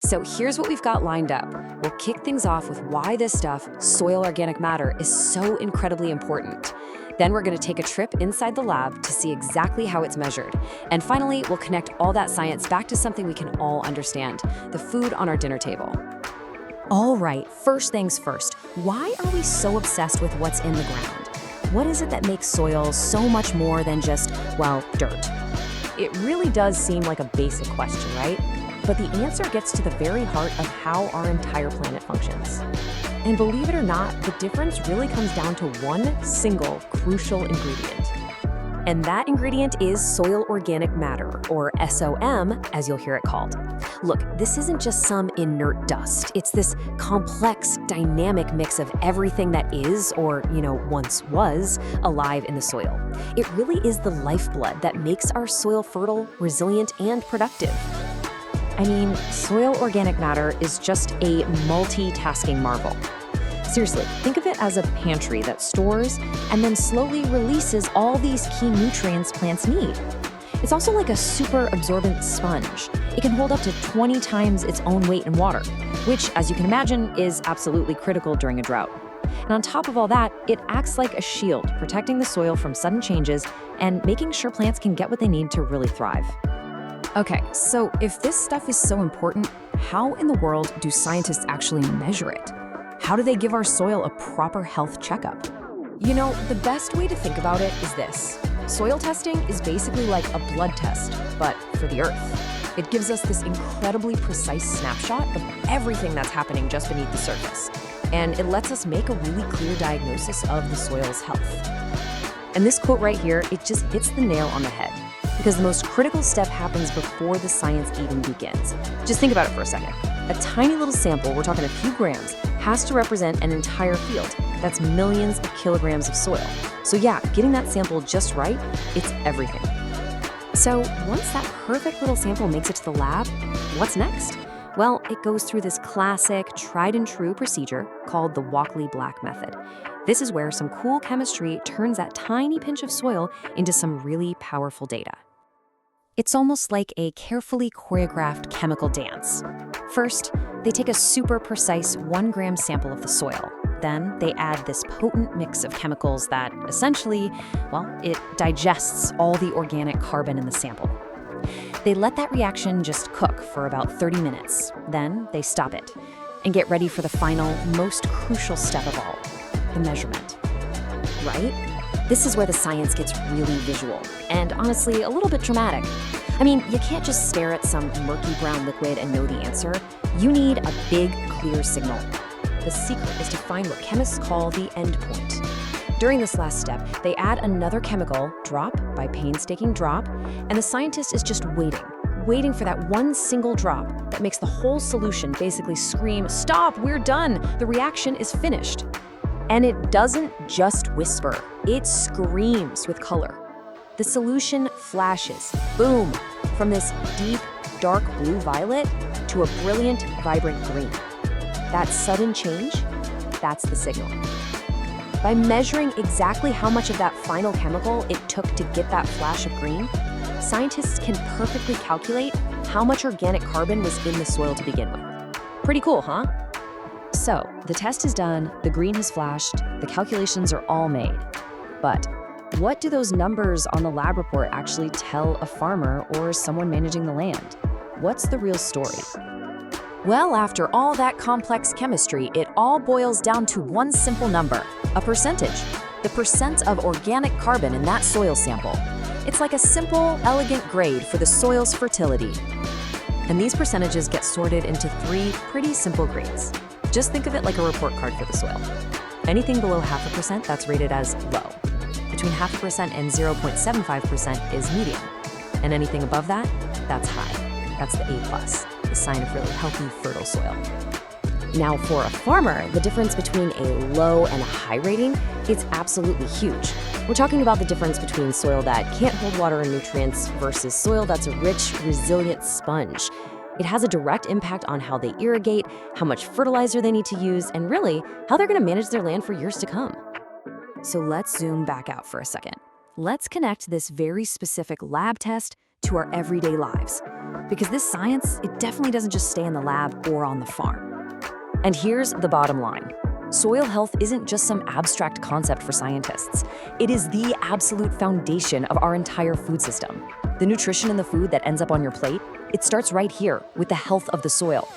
So here's what we've got lined up. We'll kick things off with why this stuff, soil organic matter, is so incredibly important. Then we're going to take a trip inside the lab to see exactly how it's measured. And finally, we'll connect all that science back to something we can all understand, the food on our dinner table. All right, first things first, why are we so obsessed with what's in the ground? What is it that makes soil so much more than just, well, dirt? It really does seem like a basic question, right? But the answer gets to the very heart of how our entire planet functions. And believe it or not, the difference really comes down to one single crucial ingredient. And that ingredient is soil organic matter, or SOM, as you'll hear it called. Look, this isn't just some inert dust. It's this complex, dynamic mix of everything that is, or, once was, alive in the soil. It really is the lifeblood that makes our soil fertile, resilient, and productive. I mean, soil organic matter is just a multitasking marvel. Seriously, think of it as a pantry that stores and then slowly releases all these key nutrients plants need. It's also like a super absorbent sponge. It can hold up to 20 times its own weight in water, which, as you can imagine, is absolutely critical during a drought. And on top of all that, it acts like a shield, protecting the soil from sudden changes and making sure plants can get what they need to really thrive. Okay, so if this stuff is so important, how in the world do scientists actually measure it? How do they give our soil a proper health checkup? The best way to think about it is this. Soil testing is basically like a blood test, but for the Earth. It gives us this incredibly precise snapshot of everything that's happening just beneath the surface. And it lets us make a really clear diagnosis of the soil's health. And this quote right here, it just hits the nail on the head. Because the most critical step happens before the science even begins. Just think about it for a second. A tiny little sample, we're talking a few grams, has to represent an entire field. That's millions of kilograms of soil. So yeah, getting that sample just right, it's everything. So once that perfect little sample makes it to the lab, what's next? Well, it goes through this classic, tried and true procedure called the Walkley-Black method. This is where some cool chemistry turns that tiny pinch of soil into some really powerful data. It's almost like a carefully choreographed chemical dance. First, they take a super precise 1-gram sample of the soil. Then they add this potent mix of chemicals that essentially, it digests all the organic carbon in the sample. They let that reaction just cook for about 30 minutes. Then they stop it and get ready for the final, most crucial step of all, the measurement. Right? This is where the science gets really visual and honestly a little bit dramatic. I mean, you can't just stare at some murky brown liquid and know the answer. You need a big, clear signal. The secret is to find what chemists call the endpoint. During this last step, they add another chemical, drop by painstaking drop, and the scientist is just waiting for that one single drop that makes the whole solution basically scream, "Stop, we're done, the reaction is finished." And it doesn't just whisper, it screams with color. The solution flashes, boom, from this deep, dark blue-violet to a brilliant, vibrant green. That sudden change, that's the signal. By measuring exactly how much of that final chemical it took to get that flash of green, scientists can perfectly calculate how much organic carbon was in the soil to begin with. Pretty cool, huh? So, the test is done, the green has flashed, the calculations are all made. But what do those numbers on the lab report actually tell a farmer or someone managing the land? What's the real story? Well, after all that complex chemistry, it all boils down to one simple number, a percentage. The percent of organic carbon in that soil sample. It's like a simple, elegant grade for the soil's fertility. And these percentages get sorted into 3 pretty simple grades. Just think of it like a report card for the soil. Anything below 0.5%, that's rated as low. Between 0.5% and 0.75% is medium. And anything above that, that's high. That's the A+, the sign of really healthy, fertile soil. Now, for a farmer, the difference between a low and a high rating is absolutely huge. We're talking about the difference between soil that can't hold water and nutrients versus soil that's a rich, resilient sponge. It has a direct impact on how they irrigate, how much fertilizer they need to use, and really, how they're going to manage their land for years to come. So let's zoom back out for a second. Let's connect this very specific lab test to our everyday lives. Because this science, it definitely doesn't just stay in the lab or on the farm. And here's the bottom line. Soil health isn't just some abstract concept for scientists. It is the absolute foundation of our entire food system. The nutrition in the food that ends up on your plate, it starts right here with the health of the soil.